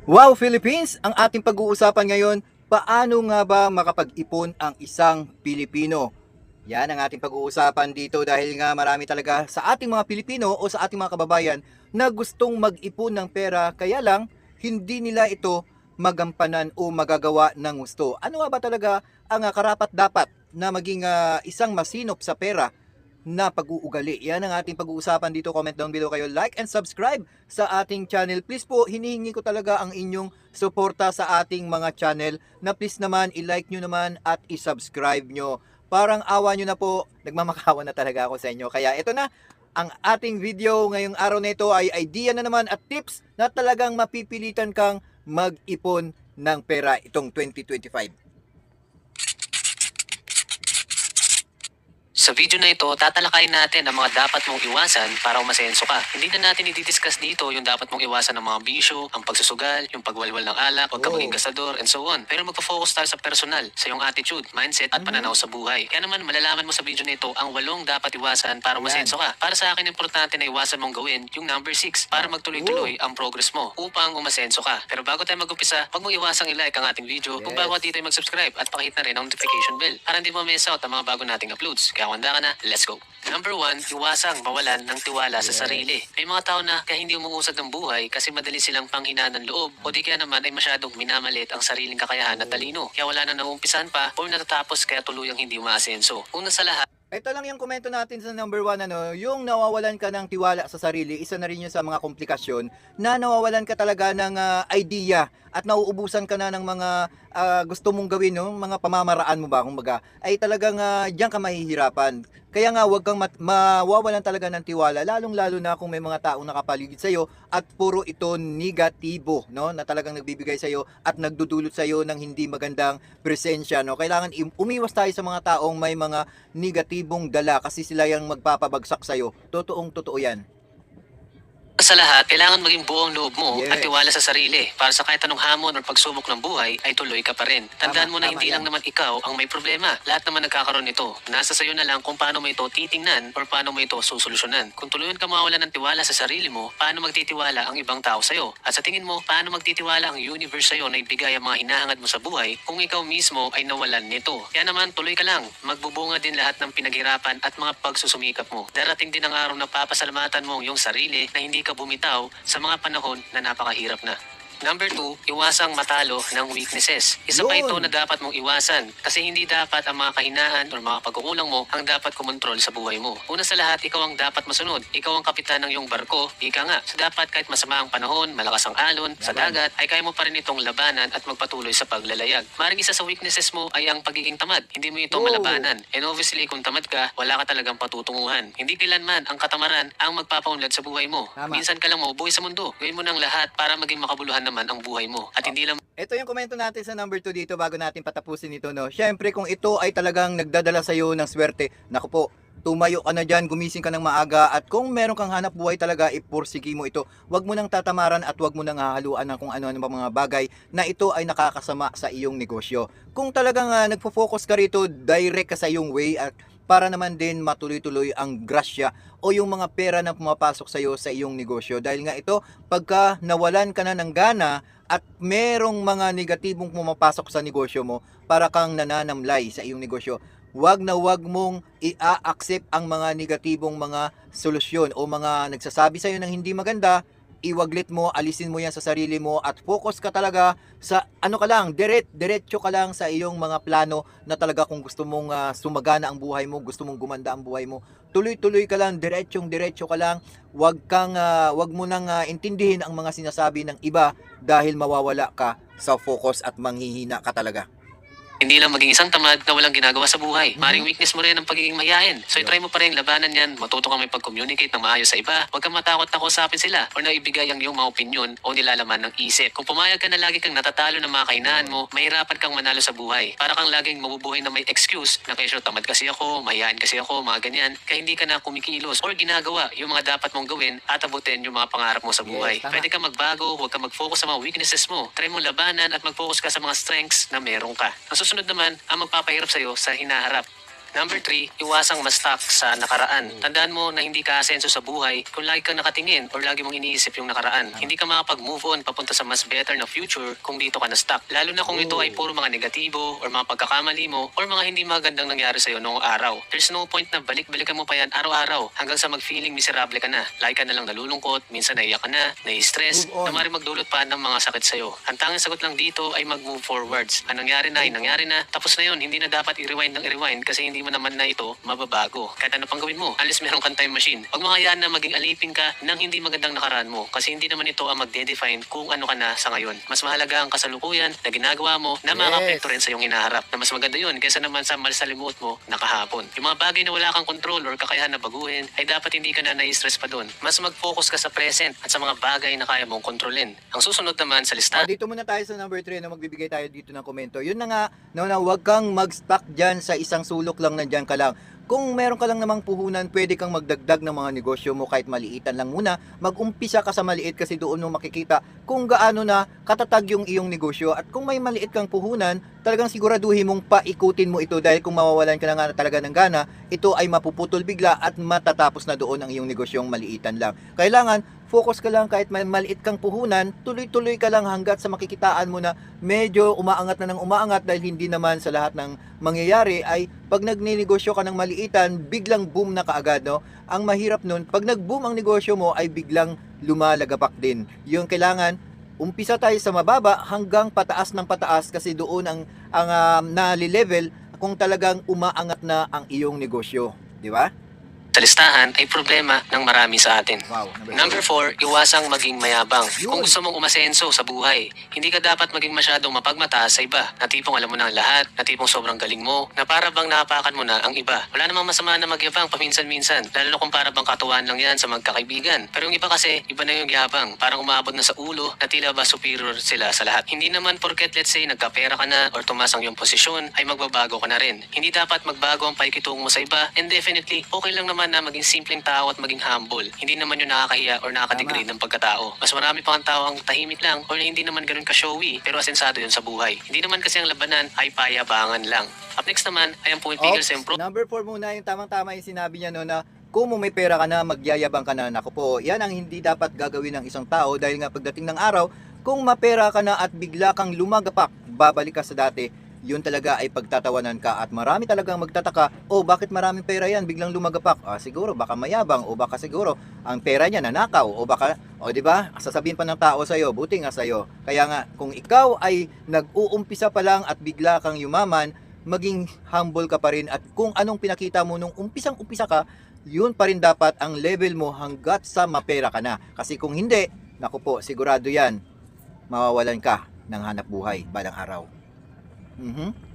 Wow, Philippines! Ang ating pag-uusapan ngayon, paano nga ba makapag-ipon ang isang Pilipino? Yan ang ating pag-uusapan dito dahil nga marami talaga sa ating mga Pilipino o sa ating mga kababayan na gustong mag-ipon ng pera kaya lang hindi nila ito magampanan o magagawa ng gusto. Ano nga ba talaga ang karapat-dapat na maging isang masinop sa pera na pag-uugali? Yan ang ating pag-uusapan dito. Comment down below kayo, like and subscribe sa ating channel. Please po, hinihingi ko talaga ang inyong suporta sa ating mga channel na please naman i-like nyo naman at i-subscribe nyo. Parang awa nyo na po, nagmamakawa na talaga ako sa inyo. Kaya ito na, ang ating video ngayong araw na ito ay idea na naman at tips na talagang mapipilitan kang mag-ipon ng pera itong 2025. Sa video na ito, tatalakayin natin ang mga dapat mong iwasan para umasenso ka. Hindi na natin i-discuss dito yung dapat mong iwasan ng mga bisyo, ang pagsusugal, yung pagwalwal ng alak, huwag ka maging gasador, and so on. Pero magpo-focus tayo sa personal, sa iyong attitude, mindset, at pananaw sa buhay. Kaya naman, malalaman mo sa video na ito ang 8 dapat iwasan para umasenso ka. Para sa akin, importante na iwasan mong gawin yung number 6 para magtuloy-tuloy ang progress mo upang umasenso ka. Pero bago tayo mag-umpisa, huwag mong iwasang i-like ang ating video. Kung bago dito ay mag-subscribe at pakihit na rin ang notification bell para hindi mo miss out ang mga bago nating uploads. Kaya kung handa ka na, let's go! Number 1, iwasang mawalan ng tiwala sa sarili. May mga tao na kaya hindi umuusad ng buhay kasi madali silang panghinaan ng loob o di kaya naman ay masyadong minamalit ang sariling kakayahan at talino. Kaya wala na nauumpisan pa o natatapos kaya tuluyang hindi umaasenso. Una sa lahat, ito lang yung komento natin sa number 1, yung nawawalan ka ng tiwala sa sarili, isa na rin yun sa mga komplikasyon na nawawalan ka talaga ng idea at nauubusan ka na ng mga gusto mong gawin, no? Mga pamamaraan mo ba, kumbaga, ay talagang diyan ka mahihirapan. Kaya nga wag kang mawawalan talaga ng tiwala, lalong-lalo na kung may mga taong nakapaligid sa iyo at puro ito negatibo, no? Na talagang nagbibigay sa iyo at nagdudulot sa iyo ng hindi magandang presensya, no? Kailangan umiwas tayo sa mga taong may mga negatibong dala kasi sila yung magpapabagsak sa iyo. Totoong totoo 'yan. sa lahat, kailangan maging buong loob mo at Yes. tiwala sa sarili para sa kahit anong hamon o pagsubok ng buhay ay tuloy ka pa rin. Tandaan mo na Tama hindi yan. lang naman ikaw ang may problema. Lahat naman nagkakaroon nito. Nasa sayo na lang kung paano mo ito titingnan or paano mo ito susolusyonan. Kung tuluyan ka mawalan ng tiwala sa sarili mo, paano magtitiwala ang ibang tao sa'yo? At sa tingin mo, paano magtitiwala ang universe sa'yo na ibigay ang mga hinahangad mo sa buhay kung ikaw mismo ay nawalan nito? Kaya naman, tuloy ka lang. Magbubunga din lahat ng pinaghirapan at mga pagsusumikap mo. Darating din ang araw na papasalamatan mo ang iyong sarili na hindi ka bumitaw sa mga panahon na napakahirap na. Number 2, iwasang matalo ng weaknesses. Isa pa ito Yun. na dapat mong iwasan kasi hindi dapat ang mga kahinaan o mga pagkukulang mo ang dapat kumontrol sa buhay mo. Una sa lahat, ikaw ang dapat masunod. Ikaw ang kapitan ng iyong barko. Ika nga. So dapat kahit masama ang panahon, malakas ang alon, sa Laban. dagat, ay kaya mo pa rin itong labanan at magpatuloy sa paglalayag. Maring isa sa weaknesses mo ay ang pagiging tamad. Hindi mo ito Oh. malabanan. And obviously, kung tamad ka, wala ka talagang patutunguhan. Hindi kailanman ang katamaran ang magpapaunlad sa buhay mo. Tama. Minsan ka lang maubuhay sa mundo. Gawin mo ng lahat para maging makabuluhan naman ang buhay mo. At hindi lang Ito yung komento natin sa number 2 dito bago natin patapusin ito, no. Syempre kung ito ay talagang nagdadala sa iyo ng swerte, naku po, tumayo ka na diyan, gumising ka ng maaga at kung meron kang hanap buhay talaga, ipursigi mo ito. Huwag mo nang tatamaran at huwag mo nang hahaluan ng kung ano-ano pa mga bagay na ito ay nakakasama sa iyong negosyo. Kung talagang nagfo-focus ka rito, direct ka sa iyong way at para naman din matuloy-tuloy ang grasya o yung mga pera na pumapasok sa iyo sa iyong negosyo. Dahil nga ito, pagka nawalan ka na ng gana at merong mga negatibong pumapasok sa negosyo mo, para kang nananamlay sa iyong negosyo. Wag na wag mong i-accept ang mga negatibong mga solusyon o mga nagsasabi sa iyo ng hindi maganda, iwaglit mo, alisin mo yan sa sarili mo at focus ka talaga sa ano ka lang, diretso ka lang sa iyong mga plano na talaga kung gusto mong sumagana ang buhay mo, gusto mong gumanda ang buhay mo. Tuloy-tuloy ka lang, diretso ka lang. Wag mo nang intindihin ang mga sinasabi ng iba dahil mawawala ka sa focus at manghihina ka talaga. hindi lang maging isang tamad na walang ginagawa sa buhay. Maring weakness mo rin ang pagiging mahiyain. So i-try mo pa rin labanan yan. Matuto kang may pag-communicate ng maayos sa iba. Huwag kang matakot na kausapin sila o na ibigay ang iyong mga opinion o nilalaman ng isip. Kung pumayag ka na lagi kang natatalo ng mga kahinaan mo, mahirapan kang manalo sa buhay. Para kang laging mabubuhay na may excuse na kaya tamad kasi ako, mahiyain kasi ako, mga ganyan. Kaya hindi ka na kumikilos or ginagawa yung mga dapat mong gawin at abutin yung mga pangarap mo sa buhay. Yes, tama. Pwede kang magbago, huwag kang mag-focus sa mga weaknesses mo. Try mo labanan at mag-focus ka sa mga strengths na meron ka. Ang susunod naman, ang magpapahirap sa'yo sa hinaharap. Number 3, iwasang ma-stuck sa nakaraan. Tandaan mo na hindi ka asenso sa buhay kung lagi kang nakatingin or lagi mong iniisip yung nakaraan. Hindi ka makapag-move on papunta sa mas better na future kung dito ka na-stuck. Lalo na kung ito ay puro mga negatibo or mga pagkakamali mo or mga hindi magandang nangyari sa'yo noong araw. There's no point na balik-balikan mo pa yan araw-araw hanggang sa mag-feeling miserable ka na. Lagi ka na lang nalulungkot, minsan naiyak ka na, nai-stress, Move on. na maaaring magdulot pa ng mga sakit sa'yo. Ang tanging sagot lang dito ay mag-move forwards. Ang nangyari na ay nangyari na, tapos na yun, hindi na dapat i-rewind ng i-rewind kasi hindi mo naman na ito mababago. Kahit ano pang gawin mo, unless meron kang time machine. Huwag mo hayaan na maging alipin ka ng hindi magandang nakaraan mo kasi hindi naman ito ang magde-define kung ano ka na sa ngayon. Mas mahalaga ang kasalukuyan na ginagawa mo na makaka-apekto rin sa iyong hinaharap. Na mas maganda yun kaysa naman sa malsalimuot mo na kahapon. Yung mga bagay na wala kang control or kakayahan na baguhin ay dapat hindi ka na na-stress pa doon. Mas mag-focus ka sa present at sa mga bagay na kaya mong kontrolin. Ang susunod naman sa listahan. Dito muna tayo sa number 3 na magbibigay tayo dito ng komento. Yun na nga, na huwag kang mag-stuck dyan sa isang sulok lang, nandyan ka lang. Kung meron ka lang namang puhunan, pwede kang magdagdag ng mga negosyo mo kahit maliitan lang muna. Mag-umpisa ka sa maliit kasi doon mo makikita kung gaano na katatag yung iyong negosyo. At kung may maliit kang puhunan, talagang siguraduhin mong paikutin mo ito dahil kung mawawalan ka na nga talaga ng gana, ito ay mapuputol bigla at matatapos na doon ang iyong negosyong maliitan lang. Kailangan focus ka lang kahit may maliit kang puhunan, tuloy-tuloy ka lang hanggat sa makikitaan mo na medyo umaangat na ng umaangat dahil hindi naman sa lahat ng mangyayari ay pag nagninegosyo ka ng maliitan, biglang boom na kaagad, no? Ang mahirap nun, pag nag-boom ang negosyo mo ay biglang lumalagapak din. Yung kailangan, umpisa tayo sa mababa hanggang pataas ng pataas kasi doon ang nali-level kung talagang umaangat na ang iyong negosyo, di ba? Sa listahan ay problema ng marami sa atin. Wow. Number 4, iwasang maging mayabang. Yun. Kung gusto mong umasenso sa buhay, hindi ka dapat maging masyadong mapagmataas sa iba. Na tipong alam mo na ang lahat, na tipong sobrang galing mo, na para bang nahapakan mo na ang iba. Wala namang masama na magyabang paminsan-minsan, lalo na kung para bang katuwaan lang yan sa magkakaibigan. Pero yung iba kasi, iba na yung yabang. Parang umabot na sa ulo na tila ba superior sila sa lahat. Hindi naman porket let's say nagkapera ka na or tumaas ang iyong posisyon, ay magbabago ka na rin. Hindi dapat magbago ang paikitungo mo sa iba, and definitely, okay lang naman na maging simpleng tao at maging humble. Hindi naman yung nakakahiya or nakakadegrade ng pagkatao. Mas marami pa ang tao ang tahimik lang or hindi naman ganun ka-showy pero asensado yun sa buhay. Hindi naman kasi ang labanan ay payabangan lang. Up next naman ay ang pumipigil sa improve. Number 4 muna, yung tamang-tama yung sinabi niya no, na kung may pera ka na, magyayabang ka na. Naku po, yan ang hindi dapat gagawin ng isang tao dahil nga pagdating ng araw, kung mapera ka na at bigla kang lumagapak, babalik ka sa dati, yun talaga ay pagtatawanan ka at marami talagang magtataka, bakit maraming pera yan biglang lumagapak? Siguro baka mayabang o baka siguro ang pera niya nanakaw o baka, di ba? Sasabihin pa ng tao sa iyo, buti nga sa iyo. Kaya nga kung ikaw ay nag-uumpisa pa lang at bigla kang yumaman, maging humble ka pa rin at kung anong pinakita mo nung umpisang-umpisa ka, yun pa rin dapat ang level mo hanggat sa mapera ka na. Kasi kung hindi, naku po, sigurado yan, mawawalan ka ng hanap buhay balang araw.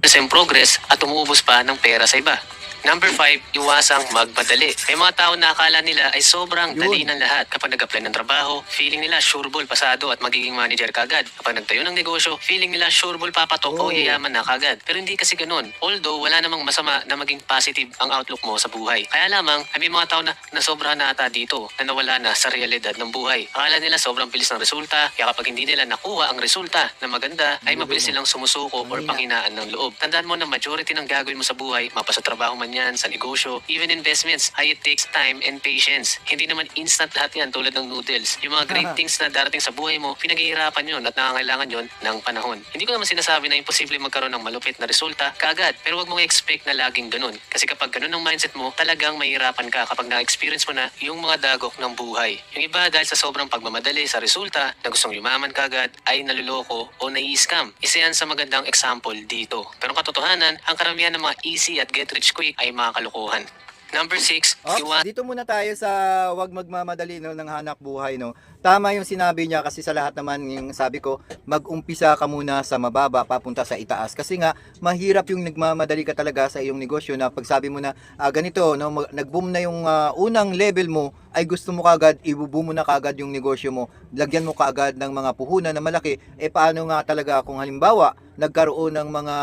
Sa progress at umuubos pa ng pera sa iba. Number 5, iwasang magmadali. May mga tao na akala nila ay sobrang dali ng lahat. Kapag nag-apply ng trabaho, feeling nila sureball pasado at magiging manager kagad. Kapag nagtayo ng negosyo, feeling nila sureball papatok o yayaman na kagad. Pero hindi kasi ganun. Although wala namang masama na maging positive ang outlook mo sa buhay. Kaya lamang ay may mga tao na nasobra na ata dito na nawala na sa realidad ng buhay. Akala nila sobrang bilis ng resulta, kaya kapag hindi nila nakuha ang resulta na maganda, ay mabilis silang sumusuko or panghinaan ng loob. Tandaan mo na majority ng gagawin mo sa buhay, mapasa trabaho man yan, sa negosyo, even investments, ay it takes time and patience. Hindi naman instant lahat yan tulad ng noodles. Yung mga great things na darating sa buhay mo, pinaghihirapan yun at nangangailangan yun ng panahon. Hindi ko naman sinasabi na imposible magkaroon ng malupit na resulta kaagad, pero wag mong expect na laging ganun. Kasi kapag ganun ang mindset mo, talagang mahirapan ka kapag na-experience mo na yung mga dagok ng buhay. Yung iba dahil sa sobrang pagmamadali sa resulta na gustong yumaman kaagad, ay naluloko o nai-scam. Isa yan sa magandang example dito. Pero katotohanan, ang karamihan ng mga easy at get rich quick ay mga kalokohan. Number 6, Dito muna tayo sa wag magmamadali no, ng hanap buhay. No? Tama yung sinabi niya kasi sa lahat naman yung sabi ko, mag-umpisa ka muna sa mababa papunta sa itaas. Kasi nga, mahirap yung nagmamadali ka talaga sa iyong negosyo na pag sabi mo na ganito, no, nag-boom na yung unang level mo, ay gusto mo kagad, ibuboom mo na kagad yung negosyo mo. Lagyan mo kagad ng mga puhunan na malaki. Paano nga talaga kung halimbawa, nagkaroon ng mga,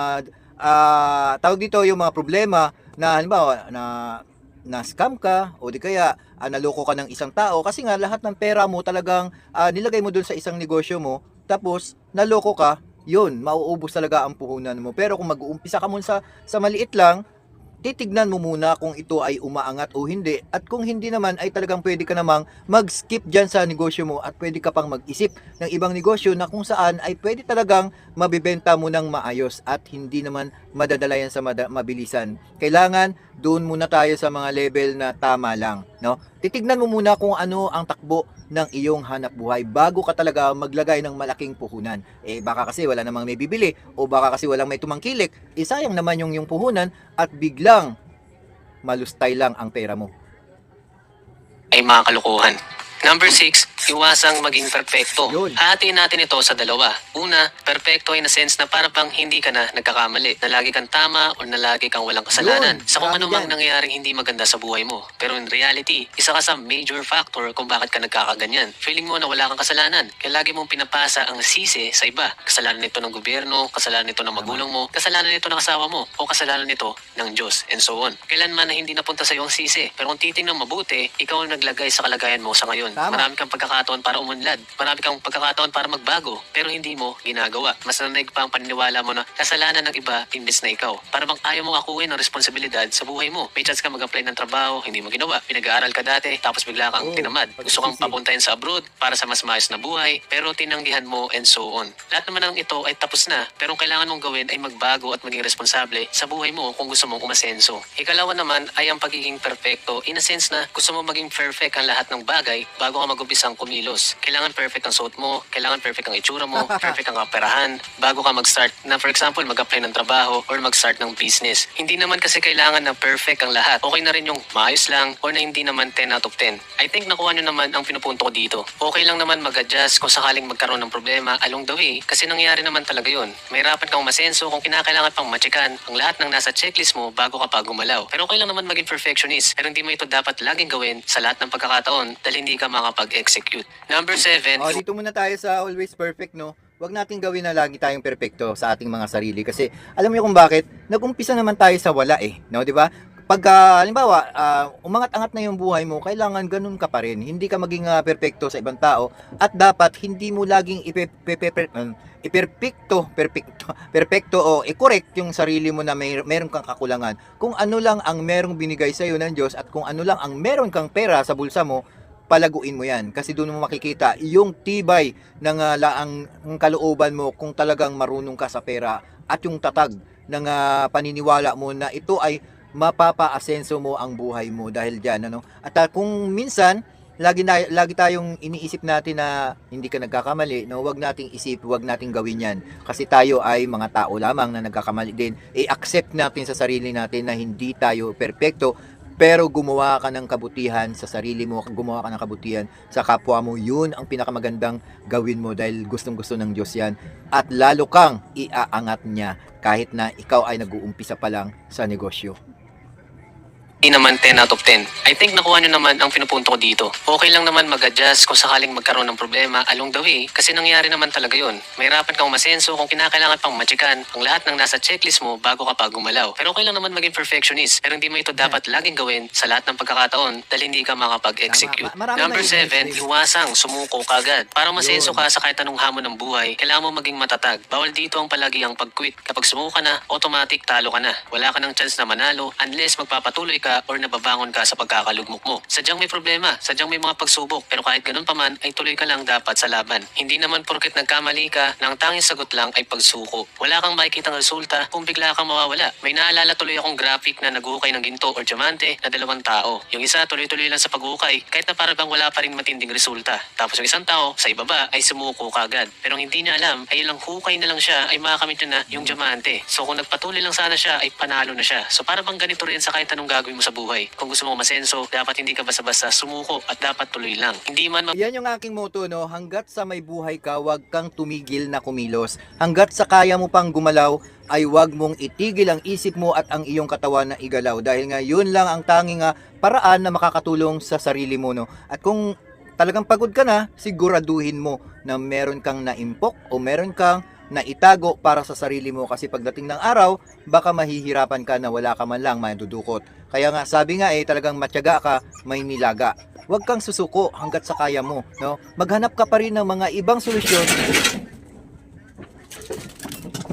tawag dito yung mga problema na halimbawa, na scam ka o di kaya naloko ka ng isang tao kasi nga lahat ng pera mo talagang nilagay mo dun sa isang negosyo mo tapos naloko ka, yun, mauubos talaga ang puhunan mo. Pero kung mag-uumpisa ka muna sa maliit lang, titignan mo muna kung ito ay umaangat o hindi, at kung hindi naman ay talagang pwede ka namang mag-skip dyan sa negosyo mo at pwede ka pang mag-isip ng ibang negosyo na kung saan ay pwede talagang mabibenta mo ng maayos at hindi naman madadala yan sa mabilisan. Kailangan doon muna tayo sa mga level na tama lang, no? Titignan mo muna kung ano ang takbo ng iyong hanap buhay bago ka talaga maglagay ng malaking puhunan. Baka kasi wala namang may bibili o baka kasi walang may tumangkilik, sayang naman yung puhunan at biglang malustay lang ang pera mo. Ay mga kalukuhan. Number 6, iwasang maging perpekto. Yun. Hahatiin natin ito sa dalawa. Una, perpekto in a sense na para bang hindi ka na nagkakamali, na lagi kang tama o na lagi kang walang kasalanan Yun, sa kung ano marami mang yan. nangyayaring hindi maganda sa buhay mo. Pero in reality, isa ka sa major factor kung bakit ka nagkakaganyan. Feeling mo na wala kang kasalanan, kaya lagi mong pinapasa ang sisi sa iba. Kasalanan nito ng gobyerno, kasalanan nito ng magulang mo, kasalanan nito ng asawa mo, o kasalanan nito ng Diyos, and so on. Kailanman na hindi napunta sa iyo ang sisi. Pero kung titingnan mabuti, ikaw ang naglagay sa kalagayan mo sa ngayon. Tama. Marami kang pagkakataon para umunlad. Marami kang pagkakataon para magbago. Pero hindi mo ginagawa. Mas nanaig pa ang paniniwala mo na kasalanan ng iba imbes na ikaw. Para bang ayaw mong akuin ang responsibilidad sa buhay mo. May chance ka mag-apply ng trabaho, hindi mo ginawa. Pinag-aaral ka dati, tapos bigla kang tinamad. Gusto kang papuntahin sa abroad para sa mas maayos na buhay, pero tinanggihan mo and so on. Lahat naman ng ito ay tapos na. Pero ang kailangan mong gawin ay magbago at maging responsable sa buhay mo kung gusto mong umasenso. Ikalawa naman ay ang pagiging perfecto in a sense na gusto mo maging perfect ang lahat ng bagay bago ka mag-umpisang kumilos. Kailangan perfect ang suot mo, kailangan perfect ang itsura mo, perfect ang kaperahan, bago ka mag-start na for example mag-apply ng trabaho or mag-start ng business. Hindi naman kasi kailangan na perfect ang lahat. Okay na rin yung maayos lang or na hindi naman 10 out of 10. I think nakuha nyo naman ang pinupunto ko dito. Okay lang naman mag-adjust kung sakaling magkaroon ng problema along the way kasi nangyari naman talaga yun. Mahirapan kang masenso kung kinakailangan pang machikan ang lahat ng nasa checklist mo bago ka pa gumalaw. Pero okay lang naman maging perfectionist, pero hindi mo ito dapat laging gawin sa lahat ng pagkakataon dahil hindi ka makapag-execute. Number 7, Dito muna tayo sa always perfect, no? Huwag nating gawin na lagi tayong perfecto sa ating mga sarili kasi alam niyo kung bakit? Nag-umpisa naman tayo sa wala no, 'di ba? Pag halimbawa, umangat-angat na yung buhay mo, kailangan ganun ka pa rin. Hindi ka maging perfecto sa ibang tao at dapat hindi mo laging perfecto o i-correct yung sarili mo na meron kang kakulangan. Kung ano lang ang merong binigay sa iyo ng Diyos at kung ano lang ang meron kang pera sa bulsa mo, palaguin mo yan kasi doon mo makikita yung tibay ng ang kalooban mo kung talagang marunong ka sa pera at yung tatag ng paniniwala mo na ito ay mapapa-asenso mo ang buhay mo dahil diyan, ano. At kung minsan lagi tayong iniisip natin na hindi ka nagkakamali, no, wag nating wag nating gawin yan kasi tayo ay mga tao lamang na nagkakamali din. I-accept natin sa sarili natin na hindi tayo perpekto, pero gumawa ka ng kabutihan sa sarili mo, gumawa ka ng kabutihan sa kapwa mo. Yun ang pinakamagandang gawin mo dahil gustong-gusto ng Diyos yan. At lalo kang iaangat niya kahit na ikaw ay nag-uumpisa pa lang sa negosyo. Hindi naman 10 out of 10. I think nakuha nyo naman ang pinupunto ko dito. Okay lang naman mag-adjust kung sakaling magkaroon ng problema along the way kasi nangyari naman talaga yun. Mahirapan kang masenso kung kinakailangan pang machikan ang lahat ng nasa checklist mo bago ka pa gumalaw. Pero okay lang naman maging perfectionist, pero hindi mo ito dapat laging gawin sa lahat ng pagkakataon dahil hindi ka makapag-execute. Number 7, iwasang sumuko kagad. Para masenso ka sa kahit anong hamon ng buhay, kailangan mo maging matatag. Bawal dito ang palagi ang pag-quit. Kapag sumuko ka na, automatic talo ka na. Wala ka ng chance na manalo unless magpapatuloy ka or nababangon ka sa pagkakalugmok mo. Sadyang may problema, sadyang may mga pagsubok, pero kahit ganun pa man ay tuloy ka lang dapat sa laban. Hindi naman porket nagkamali ka na ang tanging sagot lang ay pagsuko. Wala kang makikitang resulta kung bigla kang mawawala. May naalala tuloy akong graphic na naghukay ng ginto or diamante na 2 tao. Yung isa tuloy-tuloy lang sa paghukay kahit na para bang wala pa rin matinding resulta. Tapos yung isang tao sa ibaba ay sumuko kagad. Pero ang hindi niya alam ay ilang hukay na lang siya ay makakamit niya na yung diamante. So kung nagpatuloy lang sana siya ay panalo na siya. So para bang ganito rin sa kahit anong gagawin mo sa buhay. Kung gusto mo masenso, dapat hindi ka basta-basta sumuko at dapat tuloy lang. Hindi man Yan yung aking motto, no? Hanggat sa may buhay ka, wag kang tumigil na kumilos. Hanggat sa kaya mo pang gumalaw, ay wag mong itigil ang isip mo at ang iyong katawan na igalaw. Dahil nga yun lang ang tanging paraan na makakatulong sa sarili mo, no? At kung talagang pagod ka na, siguraduhin mo na meron kang naimpok o meron kang na itago para sa sarili mo kasi pagdating ng araw, baka mahihirapan ka na wala ka man lang madudukot. Kaya nga sabi nga talagang matyaga ka, may nilaga. Huwag kang susuko hanggat sa kaya mo, no? Maghanap ka pa rin ng mga ibang solusyon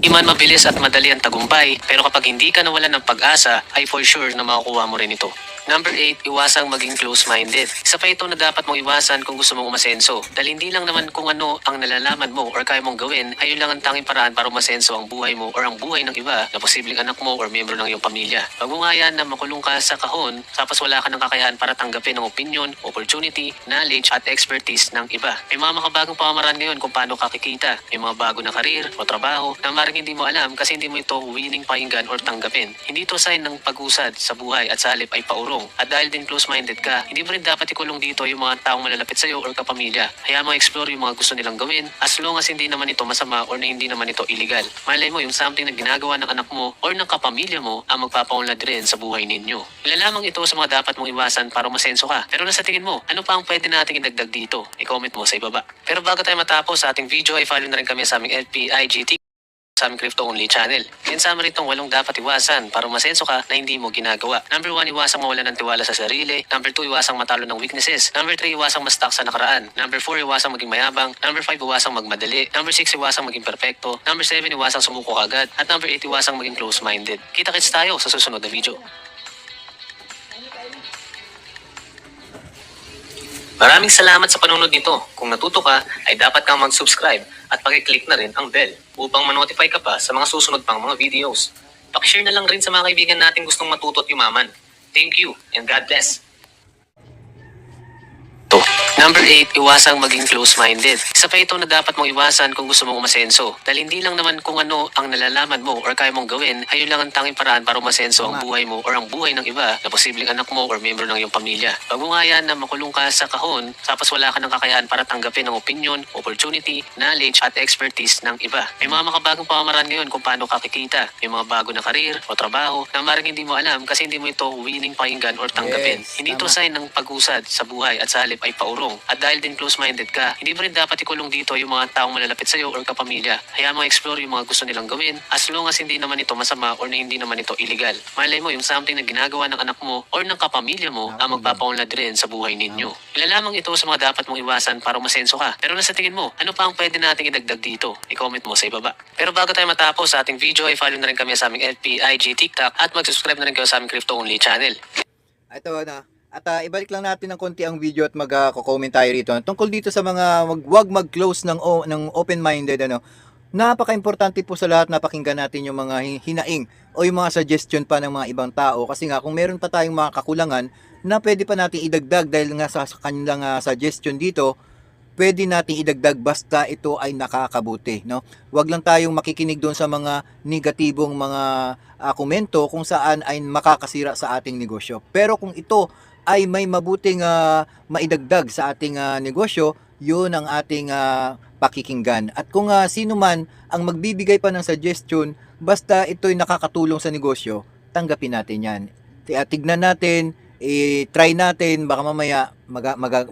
Di man mabilis at madali ang tagumpay, pero kapag hindi ka nawalan ng pag-asa, ay for sure na makukuha mo rin ito. Number 8, iwasang maging close-minded. Isa pa ito na dapat mong iwasan kung gusto mong umasenso. Dahil hindi lang naman kung ano ang nalalaman mo or kaya mong gawin, ay yun lang ang tanging paraan para umasenso ang buhay mo or ang buhay ng iba na posibleng anak mo or miyembro ng iyong pamilya. Huwag mo nga yan na makulong ka sa kahon tapos wala ka ng kakayahan para tanggapin ang opinion, opportunity, knowledge at expertise ng iba. May mga makabagong pamamaraan ngayon kung paano ka kikita. May mga bago na karir o trabaho na maaaring hindi mo alam kasi hindi mo ito willing pakinggan or tanggapin. Hindi ito sign ng pag-usad sa buhay at sa halip ay paurong. At dahil din close-minded ka, hindi mo rin dapat ikulong dito yung mga taong malalapit sa iyo or kapamilya. Hayaan mo explore yung mga gusto nilang gawin as long as hindi naman ito masama or na hindi naman ito illegal. Malay mo yung something na ginagawa ng anak mo or ng kapamilya mo ang magpapaunlad rin sa buhay ninyo. Ilalamang ito sa mga dapat mong iwasan para masenso ka. Pero nasa tingin mo, ano pa ang pwede nating idagdag dito? I-comment mo sa ibaba. Pero bago tayo matapos sa ating video, ay follow na rin kami sa aming FB, IGT, sa aming Crypto Only channel. In summary, itong 8 dapat iwasan para masenso ka na hindi mo ginagawa. Number 1, iwasang mawalan ng tiwala sa sarili. Number 2, iwasang matalo ng weaknesses. Number 3, iwasang ma-stuck sa nakaraan. Number 4, iwasang maging mayabang. Number 5, iwasang magmadali. Number 6, iwasang maging perfecto. Number 7, iwasang sumuko agad. At number 8, iwasang maging close-minded. Kita-kits tayo sa susunod na video. Maraming salamat sa panunod nito. Kung natuto ka, ay dapat kang mag-subscribe at pakiclick na rin ang bell upang ma-notify ka pa sa mga susunod pang mga videos. Pakishare na lang rin sa mga kaibigan natin gustong matuto at yumaman. Thank you and God bless. Number 8, iwasang maging close-minded. Isa pa ito na dapat mong iwasan kung gusto mong umasenso. Dahil hindi lang naman kung ano ang nalalaman mo or kaya mong gawin, ay yun lang ang tanging paraan para umasenso ang buhay mo or ang buhay ng iba na posibleng anak mo or miyembro ng iyong pamilya. Huwag mo nga yan na makulong ka sa kahon tapos wala ka ng kakayahan para tanggapin ang opinion, opportunity, knowledge at expertise ng iba. May mga makabagong pamamaraan ngayon kung paano ka kikita. May mga bago na karir o trabaho na maaaring hindi mo alam kasi hindi mo ito willing pakinggan or tanggapin. Yes, Hindi ito tama. sign ng pag-usad sa buhay at sa halip ay paurong. At dahil din close-minded ka, hindi mo rin dapat ikulong dito yung mga taong malalapit sa iyo or kapamilya. Hayaan mo explore yung mga gusto nilang gawin as long as hindi naman ito masama or na hindi naman ito illegal. Malay mo yung something na ginagawa ng anak mo or ng kapamilya mo ang magpapaunlad rin sa buhay ninyo. Ilalamang ito sa mga dapat mong iwasan para masenso ka. Pero nasa tingin mo, ano pa ang pwede nating idagdag dito? I-comment mo sa ibaba. Pero bago tayo matapos sa ating video, ay follow na rin kami sa aming FB, IG, TikTok at mag-subscribe na rin kayo sa aming Crypto Only channel. Ito na. At ibalik lang natin ng konti ang video at mag-comment tayo rito. Tungkol dito sa mga wag mag-close ng open-minded ano. Napaka-importante po sa lahat na pakinggan natin yung mga hinaing o yung mga suggestion pa ng mga ibang tao kasi nga kung meron pa tayong mga kakulangan na pwede pa natin idagdag dahil nga sa kanilang suggestion dito, pwede nating idagdag basta ito ay nakakabuti, no? Huwag lang tayong makikinig doon sa mga negatibong mga komento kung saan ay makakasira sa ating negosyo. Pero kung ito ay may mabuting maidagdag sa ating negosyo, yun ang ating pakikinggan. At kung sino man ang magbibigay pa ng suggestion, basta ito'y nakakatulong sa negosyo, tanggapin natin yan. Tignan natin, i-try natin, baka mamaya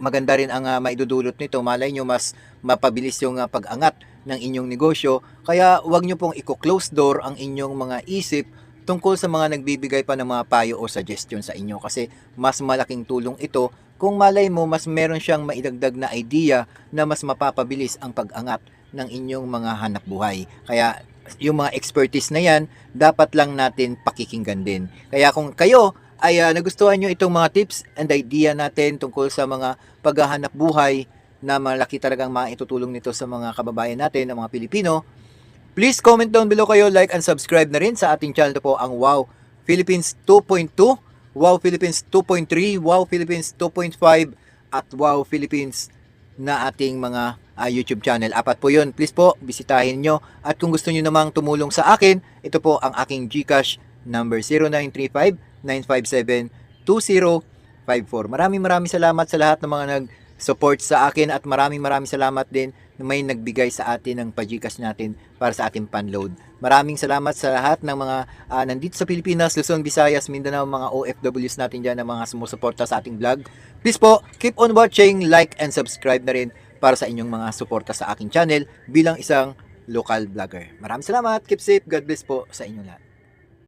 maganda rin ang maidudulot nito. Malay nyo mas mapabilis yung pag-angat ng inyong negosyo. Kaya wag nyo pong i-close door ang inyong mga isip tungkol sa mga nagbibigay pa ng mga payo o suggestion sa inyo. Kasi mas malaking tulong ito kung malay mo mas meron siyang maidagdag na idea na mas mapapabilis ang pag-angat ng inyong mga hanap buhay. Kaya yung mga expertise na yan, dapat lang natin pakikinggan din. Kaya kung kayo ay nagustuhan nyo itong mga tips and idea natin tungkol sa mga paghahanap buhay na malaki talagang maitutulong nito sa mga kababayan natin, ang mga Pilipino, please comment down below kayo, like and subscribe na rin sa ating channel po, ang Wow Philippines 2.2, Wow Philippines 2.3, Wow Philippines 2.5, at Wow Philippines na ating mga YouTube channel. Apat po yun. Please po, bisitahin nyo. At kung gusto nyo namang tumulong sa akin, ito po ang aking GCash number 0935-957-2054. Maraming salamat sa lahat ng mga nag-support sa akin at maraming salamat din na may nagbigay sa atin ng pa-GCash natin para sa ating panload. Maraming salamat sa lahat ng mga nandito sa Pilipinas, Luzon, Visayas, Mindanao, mga OFWs natin dyan na mga sumusuporta sa ating vlog. Please po, keep on watching, like and subscribe na rin para sa inyong mga suporta sa aking channel bilang isang local vlogger. Maraming salamat, keep safe, God bless po sa inyo lahat.